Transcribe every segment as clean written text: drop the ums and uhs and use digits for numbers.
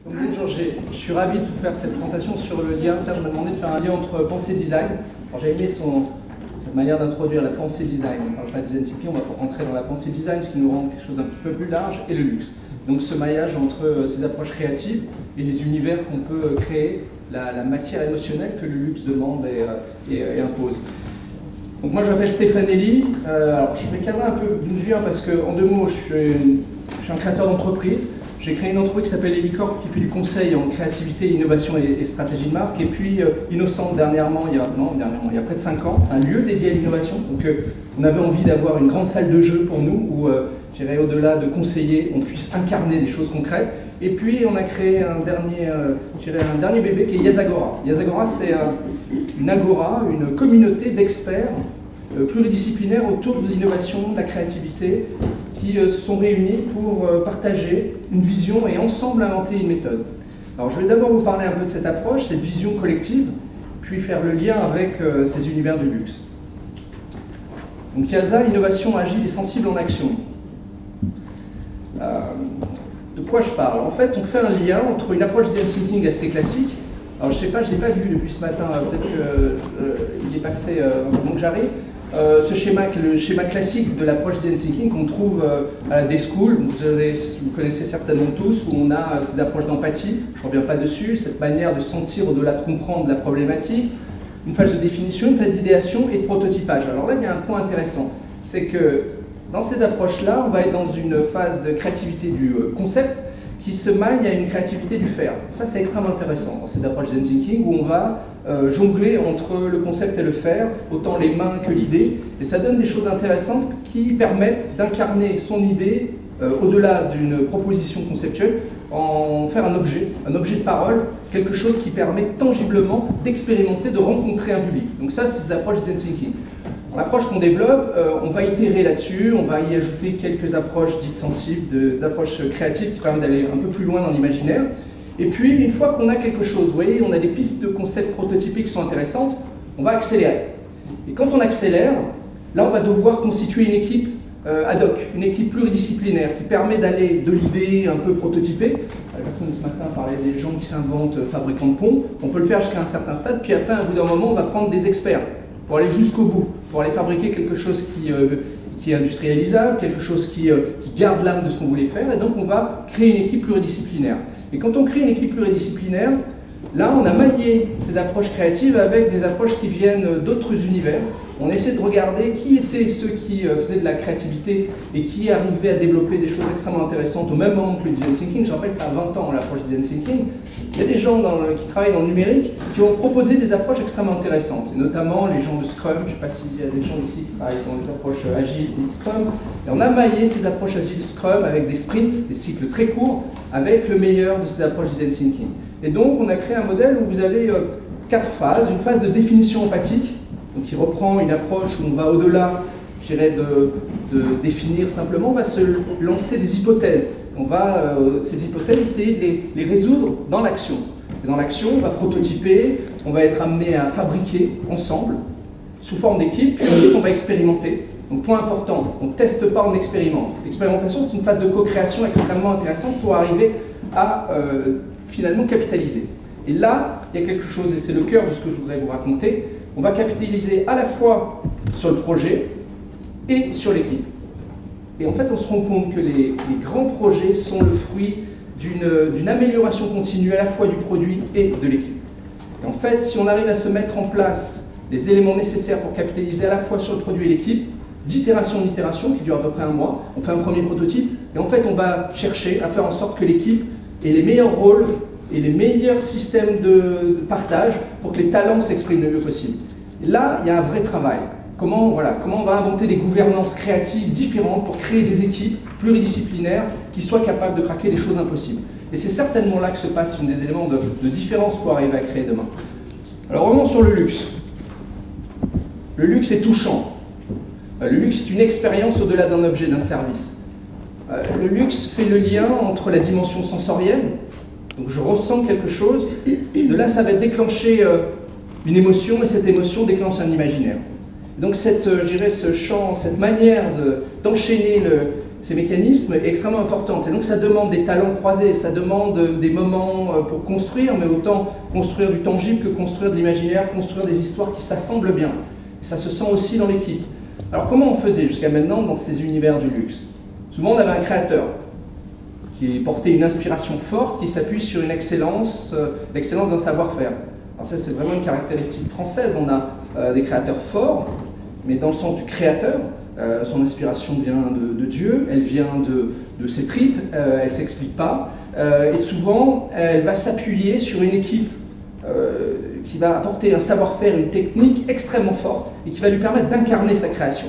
Donc bonjour, je suis ravi de vous faire cette présentation sur le lien. Serge m'a demandé de faire un lien entre pensée et design. Alors j'ai aimé cette manière d'introduire la pensée design. On ne parle pas de design thinking, on va rentrer dans la pensée design, ce qui nous rend quelque chose d'un petit peu plus large, et le luxe. Donc ce maillage entre ces approches créatives et les univers qu'on peut créer, la matière émotionnelle que le luxe demande et impose. Donc moi je m'appelle Stefanelli, alors je vais cadrer un peu d'où je viens parce qu'en deux mots je suis un créateur d'entreprise. J'ai créé une entreprise qui s'appelle Helicorp qui fait du conseil en créativité, innovation et stratégie de marque. Et puis Innocent dernièrement, il y a près de 5 ans, un lieu dédié à l'innovation. Donc on avait envie d'avoir une grande salle de jeu pour nous où, au-delà de conseiller, on puisse incarner des choses concrètes. Et puis on a créé un dernier bébé qui est Yazagora. Yazagora, c'est une agora, une communauté d'experts pluridisciplinaires autour de l'innovation, de la créativité, qui se sont réunis pour partager une vision et ensemble inventer une méthode. Alors je vais d'abord vous parler un peu de cette approche, cette vision collective, puis faire le lien avec ces univers du luxe. Donc Yaza, innovation agile et sensible en action. De quoi je parle? En fait, on fait un lien entre une approche design thinking assez classique. Alors je sais pas, je ne l'ai pas vu depuis ce matin, peut-être qu'il est passé avant que j'arrive. Ce schéma, le schéma classique de l'approche design thinking qu'on trouve à la Day School, vous connaissez certainement tous, où on a cette approche d'empathie, je ne reviens pas dessus, cette manière de sentir au-delà de comprendre la problématique, une phase de définition, une phase d'idéation et de prototypage. Alors là, il y a un point intéressant, c'est que dans cette approche-là, on va être dans une phase de créativité du concept qui se maille à une créativité du faire. Ça, c'est extrêmement intéressant dans cette approche design thinking où on va jongler entre le concept et le faire, autant les mains que l'idée, et ça donne des choses intéressantes qui permettent d'incarner son idée au-delà d'une proposition conceptuelle, en faire un objet de parole, quelque chose qui permet tangiblement d'expérimenter, de rencontrer un public. Donc ça, c'est l'approche design thinking. L'approche qu'on développe, on va itérer là-dessus, on va y ajouter quelques approches dites sensibles, d'approches créatives qui permettent d'aller un peu plus loin dans l'imaginaire. Et puis, une fois qu'on a quelque chose, vous voyez, on a des pistes de concepts prototypiques qui sont intéressantes, on va accélérer. Et quand on accélère, là, on va devoir constituer une équipe ad hoc, une équipe pluridisciplinaire qui permet d'aller de l'idée un peu prototypée. La personne de ce matin parlait des gens qui s'inventent fabricants de ponts. On peut le faire jusqu'à un certain stade, puis après, à un bout d'un moment, on va prendre des experts pour aller jusqu'au bout, pour aller fabriquer quelque chose qui est industrialisable, quelque chose qui garde l'âme de ce qu'on voulait faire, et donc on va créer une équipe pluridisciplinaire. Et quand on crée une équipe pluridisciplinaire, là on a maillé ces approches créatives avec des approches qui viennent d'autres univers. On essaie de regarder qui étaient ceux qui faisaient de la créativité et qui arrivaient à développer des choses extrêmement intéressantes au même moment que le design thinking. Je rappelle que ça a 20 ans l'approche design thinking. Il y a des gens qui travaillent dans le numérique qui ont proposé des approches extrêmement intéressantes, et notamment les gens de Scrum. Je ne sais pas s'il y a des gens ici qui travaillent dans les approches agiles et Scrum. Et on a maillé ces approches agiles Scrum avec des sprints, des cycles très courts, avec le meilleur de ces approches design thinking. Et donc on a créé un modèle où vous avez 4 phases. Une phase de définition empathique, donc qui reprend une approche où on va au-delà, je dirais, de définir simplement, on va se lancer des hypothèses. On va, ces hypothèses, essayer de les résoudre dans l'action. Et dans l'action, on va prototyper, on va être amené à fabriquer ensemble, sous forme d'équipe, puis ensuite on va expérimenter. Donc point important, on ne teste pas, on expérimente. L'expérimentation, c'est une phase de co-création extrêmement intéressante pour arriver à finalement capitaliser. Et là, il y a quelque chose, et c'est le cœur de ce que je voudrais vous raconter, on va capitaliser à la fois sur le projet et sur l'équipe. Et en fait, on se rend compte que les grands projets sont le fruit d'une amélioration continue à la fois du produit et de l'équipe. Et en fait, si on arrive à se mettre en place les éléments nécessaires pour capitaliser à la fois sur le produit et l'équipe, d'itération en itération, qui dure à peu près un mois, on fait un premier prototype, et en fait, on va chercher à faire en sorte que l'équipe ait les meilleurs rôles et les meilleurs systèmes de partage pour que les talents s'expriment le mieux possible. Et là, il y a un vrai travail. Comment on va inventer des gouvernances créatives différentes pour créer des équipes pluridisciplinaires qui soient capables de craquer des choses impossibles. Et c'est certainement là que se passe un des éléments de différence pour arriver à créer demain. Alors revenons sur le luxe. Le luxe est touchant. Le luxe est une expérience au-delà d'un objet, d'un service. Le luxe fait le lien entre la dimension sensorielle, donc je ressens quelque chose, de là ça va déclencher une émotion, et cette émotion déclenche un imaginaire. Donc ce champ, cette manière d'enchaîner ces mécanismes est extrêmement importante. Et donc ça demande des talents croisés, ça demande des moments pour construire, mais autant construire du tangible que construire de l'imaginaire, construire des histoires qui s'assemblent bien. Et ça se sent aussi dans l'équipe. Alors comment on faisait jusqu'à maintenant dans ces univers du luxe? Souvent on avait un créateur qui portait une inspiration forte, qui s'appuie sur une excellence, l'excellence d'un savoir-faire. Alors ça c'est vraiment une caractéristique française, on a des créateurs forts, mais dans le sens du créateur. Son inspiration vient de Dieu, elle vient de ses tripes, elle ne s'explique pas, et souvent elle va s'appuyer sur une équipe qui va apporter un savoir-faire, une technique extrêmement forte et qui va lui permettre d'incarner sa création.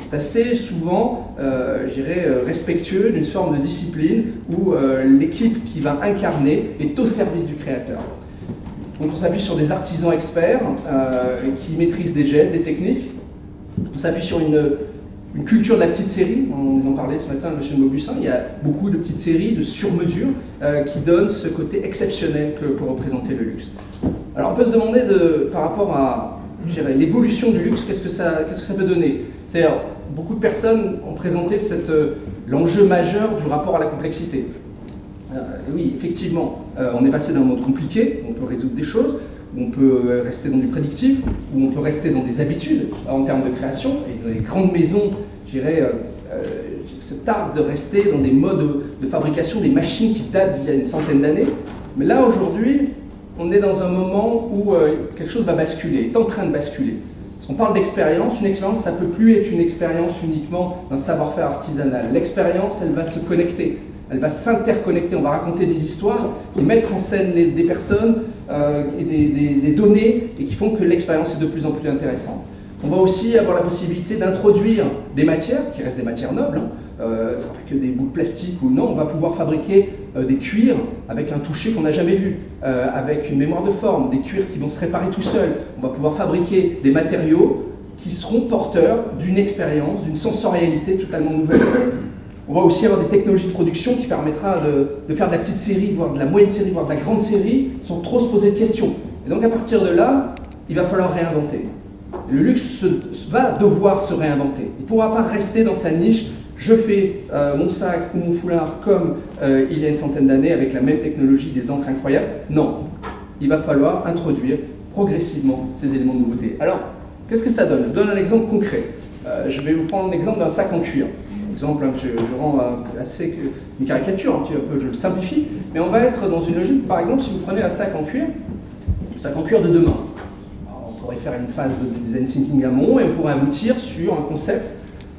C'est assez souvent, je dirais, respectueux d'une forme de discipline où l'équipe qui va incarner est au service du créateur. Donc on s'appuie sur des artisans experts qui maîtrisent des gestes, des techniques. On s'appuie sur une culture de la petite série, on en parlait ce matin avec M. Maubussin, il y a beaucoup de petites séries de sur-mesure qui donnent ce côté exceptionnel que peut représenter le luxe. Alors on peut se demander par rapport à l'évolution du luxe, qu'est-ce que ça peut donner? C'est-à-dire, beaucoup de personnes ont présenté l'enjeu majeur du rapport à la complexité. Oui, effectivement, on est passé d'un monde compliqué, on peut résoudre des choses, où on peut rester dans du prédictif, où on peut rester dans des habitudes en termes de création, et dans les grandes maisons, je dirais, se tardent de rester dans des modes de fabrication, des machines qui datent d'il y a une centaine d'années. Mais là, aujourd'hui, on est dans un moment où quelque chose va basculer, est en train de basculer. On parle d'expérience, une expérience, ça ne peut plus être une expérience uniquement d'un savoir-faire artisanal. L'expérience, elle va se connecter. Elle va s'interconnecter, on va raconter des histoires qui mettent en scène des personnes et des données et qui font que l'expérience est de plus en plus intéressante. On va aussi avoir la possibilité d'introduire des matières, qui restent des matières nobles, ça ne sera pas que des bouts de plastique ou non, on va pouvoir fabriquer des cuirs avec un toucher qu'on n'a jamais vu, avec une mémoire de forme, des cuirs qui vont se réparer tout seuls. On va pouvoir fabriquer des matériaux qui seront porteurs d'une expérience, d'une sensorialité totalement nouvelle. On va aussi avoir des technologies de production qui permettra de faire de la petite série, voire de la moyenne série, voire de la grande série, sans trop se poser de questions. Et donc à partir de là, il va falloir réinventer. Et le luxe va devoir se réinventer. Il ne pourra pas rester dans sa niche, je fais mon sac ou mon foulard comme il y a une centaine d'années avec la même technologie, des encres incroyables. Non, il va falloir introduire progressivement ces éléments de nouveauté. Alors, qu'est-ce que ça donne? Je vous donne un exemple concret. Je vais vous prendre l'exemple d'un sac en cuir. Exemple que je rends assez une caricature, un peu, je le simplifie, mais on va être dans une logique, par exemple, si vous prenez un sac en cuir de demain. Alors, on pourrait faire une phase de design thinking amont et on pourrait aboutir sur un concept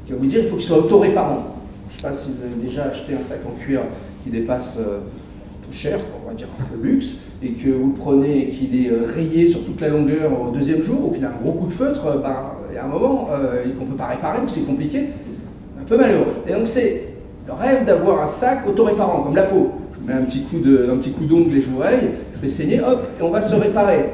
qui va vous dire qu'il faut qu'il soit auto-réparant. Je ne sais pas si vous avez déjà acheté un sac en cuir qui dépasse un peu cher, on va dire un peu luxe, et que vous le prenez et qu'il est rayé sur toute la longueur au deuxième jour, ou qu'il a un gros coup de feutre, il y a un moment qu'on ne peut pas réparer ou c'est compliqué. Un peu malheureux. Et donc c'est le rêve d'avoir un sac auto-réparant, comme la peau. Je vous mets un petit coup d'ongle et je vous raye, je vais saigner, hop, et on va se réparer.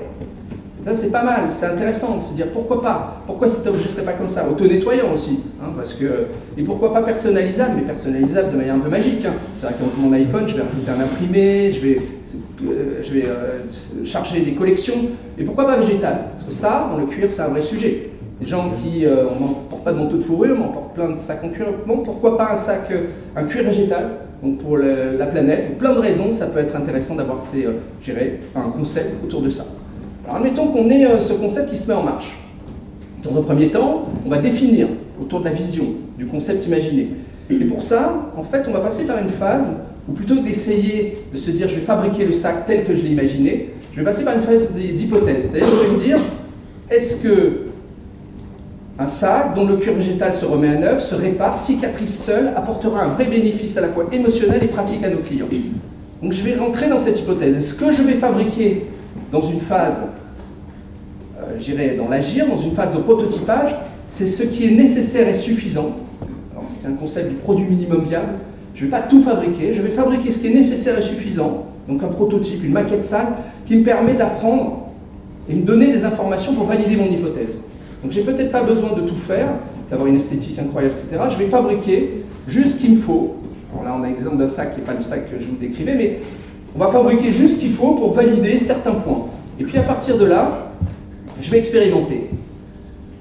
Et ça c'est pas mal, c'est intéressant de se dire pourquoi pas, pourquoi cet objet ne serait pas comme ça, auto-nettoyant aussi, hein, parce que, et pourquoi pas personnalisable, mais personnalisable de manière un peu magique. Hein. C'est vrai qu'avec mon iPhone, je vais rajouter un imprimé, je vais charger des collections, et pourquoi pas végétal? Parce que ça, dans le cuir, c'est un vrai sujet. Les gens qui on n'en porte pas de manteau de fourrure, mais on porte plein de sacs en cuir. Bon, pourquoi pas un cuir végétal, donc pour la planète? Pour plein de raisons, ça peut être intéressant d'avoir un concept autour de ça. Alors admettons qu'on ait ce concept qui se met en marche. Dans un premier temps, on va définir autour de la vision, du concept imaginé. Et pour ça, en fait, on va passer par une phase où plutôt que d'essayer de se dire je vais fabriquer le sac tel que je l'ai imaginé, je vais passer par une phase d'hypothèse. C'est-à-dire je vais me dire, est-ce que un sac dont le cuir végétal se remet à neuf, se répare, cicatrise seul, apportera un vrai bénéfice à la fois émotionnel et pratique à nos clients. Donc je vais rentrer dans cette hypothèse. Est-ce que je vais fabriquer dans une phase, j'irai dans l'agir, dans une phase de prototypage, c'est ce qui est nécessaire et suffisant. Alors c'est un concept du produit minimum viable. Je ne vais pas tout fabriquer, je vais fabriquer ce qui est nécessaire et suffisant, donc un prototype, une maquette salle, qui me permet d'apprendre et me donner des informations pour valider mon hypothèse. Donc j'ai peut-être pas besoin de tout faire, d'avoir une esthétique incroyable, etc. Je vais fabriquer juste ce qu'il me faut. Alors là on a l'exemple d'un sac qui n'est pas le sac que je vous décrivais, mais on va fabriquer juste ce qu'il faut pour valider certains points. Et puis à partir de là, je vais expérimenter.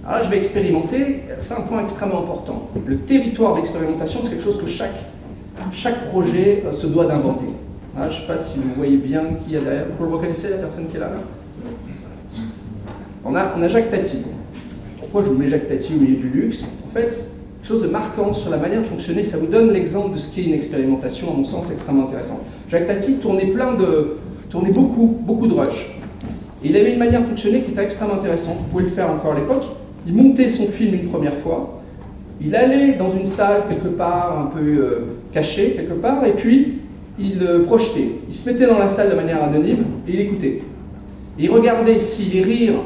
Alors là, je vais expérimenter, c'est un point extrêmement important. Le territoire d'expérimentation, c'est quelque chose que chaque projet se doit d'inventer. Je ne sais pas si vous voyez bien qui y a derrière. Vous le reconnaissez, la personne qui est là, on a Jacques Tati. Pourquoi je vous mets Jacques Tati au milieu du luxe? En fait, quelque chose de marquant sur la manière de fonctionner, ça vous donne l'exemple de ce qu'est une expérimentation, à mon sens, extrêmement intéressant. Jacques Tati tournait beaucoup de rush. Et il avait une manière de fonctionner qui était extrêmement intéressante. Vous pouvez le faire encore à l'époque. Il montait son film une première fois, il allait dans une salle quelque part, un peu cachée quelque part, et puis il projetait. Il se mettait dans la salle de manière anonyme et il écoutait. Et il regardait si les rires,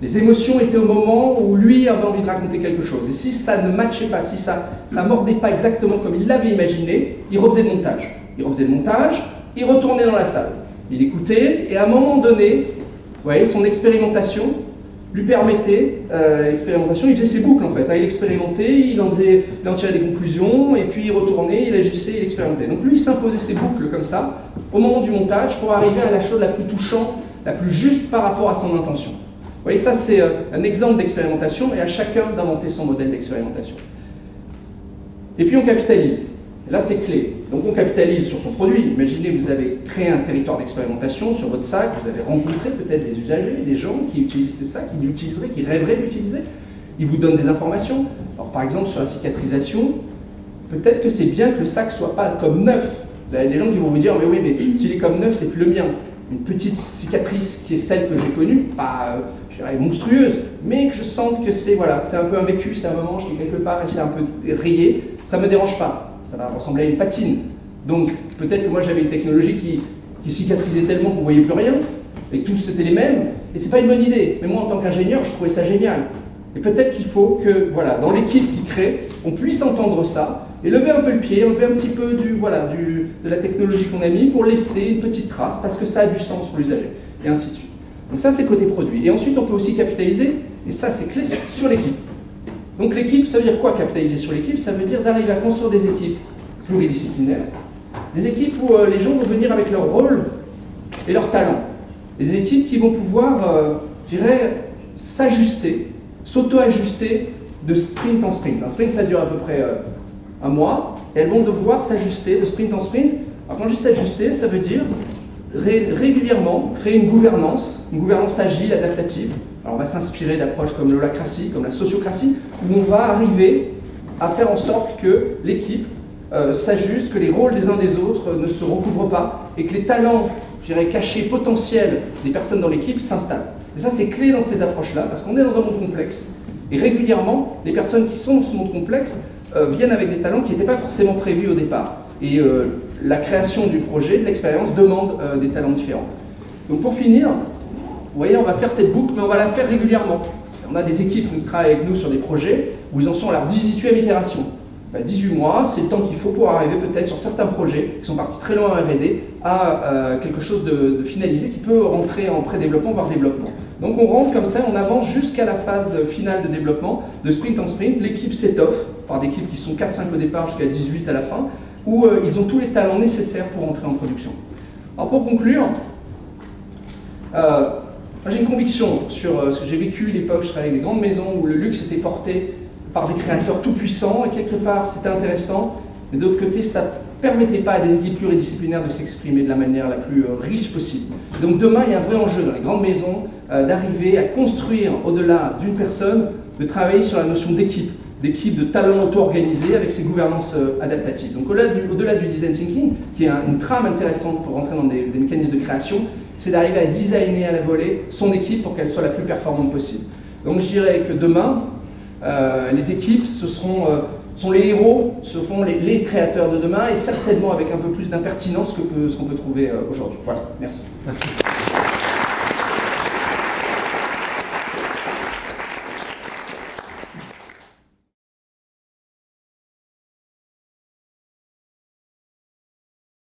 les émotions étaient au moment où lui avait envie de raconter quelque chose. Et si ça ne matchait pas, si ça mordait pas exactement comme il l'avait imaginé, il refaisait le montage. Il refaisait le montage, il retournait dans la salle. Il écoutait, et à un moment donné, vous voyez, son expérimentation lui permettait, il faisait ses boucles en fait. Il expérimentait, il en tirait des conclusions, et puis il retournait, il agissait, il expérimentait. Donc lui, il s'imposait ses boucles comme ça, au moment du montage, pour arriver à la chose la plus touchante, la plus juste par rapport à son intention. Vous voyez, ça c'est un exemple d'expérimentation, et à chacun d'inventer son modèle d'expérimentation. Et puis on capitalise. Et là c'est clé. Donc on capitalise sur son produit. Imaginez, vous avez créé un territoire d'expérimentation sur votre sac, vous avez rencontré peut-être des usagers, des gens qui utilisent ça, qui l'utiliseraient, qui rêveraient d'utiliser. Ils vous donnent des informations. Alors par exemple sur la cicatrisation, peut-être que c'est bien que le sac soit pas comme neuf. Vous avez des gens qui vont vous dire, mais oui, mais s'il est comme neuf, c'est plus le mien. Une petite cicatrice qui est celle que j'ai connue, pas je dirais monstrueuse, mais que je sente que c'est voilà, c'est un peu un vécu, c'est un moment, je suis quelque part et c'est un peu rayé, ça ne me dérange pas. Ça va ressembler à une patine. Donc peut-être que moi j'avais une technologie qui cicatrisait tellement que vous ne voyez plus rien, et que tous c'était les mêmes, et c'est pas une bonne idée. Mais moi en tant qu'ingénieur, je trouvais ça génial. Et peut-être qu'il faut que, voilà, dans l'équipe qui crée, on puisse entendre ça, et lever un peu le pied, enlever un petit peu de la technologie qu'on a mis pour laisser une petite trace, parce que ça a du sens pour l'usager, et ainsi de suite. Donc ça c'est côté produit. Et ensuite on peut aussi capitaliser, et ça c'est clé, sur l'équipe. Donc l'équipe, ça veut dire quoi capitaliser sur l'équipe? Ça veut dire d'arriver à construire des équipes pluridisciplinaires, des équipes où les gens vont venir avec leur rôle et leur talent. Des équipes qui vont pouvoir, je dirais, s'ajuster, s'auto-ajuster de sprint en sprint. Un sprint, ça dure à peu près un mois, et elles vont devoir s'ajuster de sprint en sprint. Alors quand je dis s'ajuster, ça veut dire régulièrement créer une gouvernance agile, adaptative. Alors on va s'inspirer d'approches comme l'holacratie, comme la sociocratie, où on va arriver à faire en sorte que l'équipe s'ajuste, que les rôles des uns des autres ne se recouvrent pas, et que les talents, je dirais, cachés, potentiels des personnes dans l'équipe s'installent. Et ça c'est clé dans ces approches-là, parce qu'on est dans un monde complexe, et régulièrement, les personnes qui sont dans ce monde complexe viennent avec des talents qui n'étaient pas forcément prévus au départ. Et la création du projet, de l'expérience, demande des talents différents. Donc pour finir, vous voyez, on va faire cette boucle, mais on va la faire régulièrement. On a des équipes qui travaillent avec nous sur des projets où ils en sont à leur 18e itération. 18 mois, c'est le temps qu'il faut pour arriver peut-être sur certains projets qui sont partis très loin en R&D à quelque chose de finalisé qui peut rentrer en pré-développement, voire développement. Donc on rentre comme ça, on avance jusqu'à la phase finale de développement, de sprint en sprint. L'équipe s'étoffe par des équipes qui sont 4-5 au départ jusqu'à 18 à la fin, où ils ont tous les talents nécessaires pour entrer en production. Alors pour conclure, j'ai une conviction sur ce que j'ai vécu à l'époque. Je travaillais avec des grandes maisons où le luxe était porté par des créateurs tout puissants, et quelque part c'était intéressant, mais d'autre côté ça ne permettait pas à des équipes pluridisciplinaires de s'exprimer de la manière la plus riche possible. Donc demain il y a un vrai enjeu dans les grandes maisons d'arriver à construire au-delà d'une personne, de travailler sur la notion d'équipe de talents auto-organisés avec ces gouvernances adaptatives. Donc au-delà du design thinking, qui est une trame intéressante pour rentrer dans des mécanismes de création, c'est d'arriver à designer à la volée son équipe pour qu'elle soit la plus performante possible. Donc je dirais que demain, les équipes sont les héros, seront les créateurs de demain, et certainement avec un peu plus d'impertinence que ce qu'on peut trouver aujourd'hui. Voilà, merci.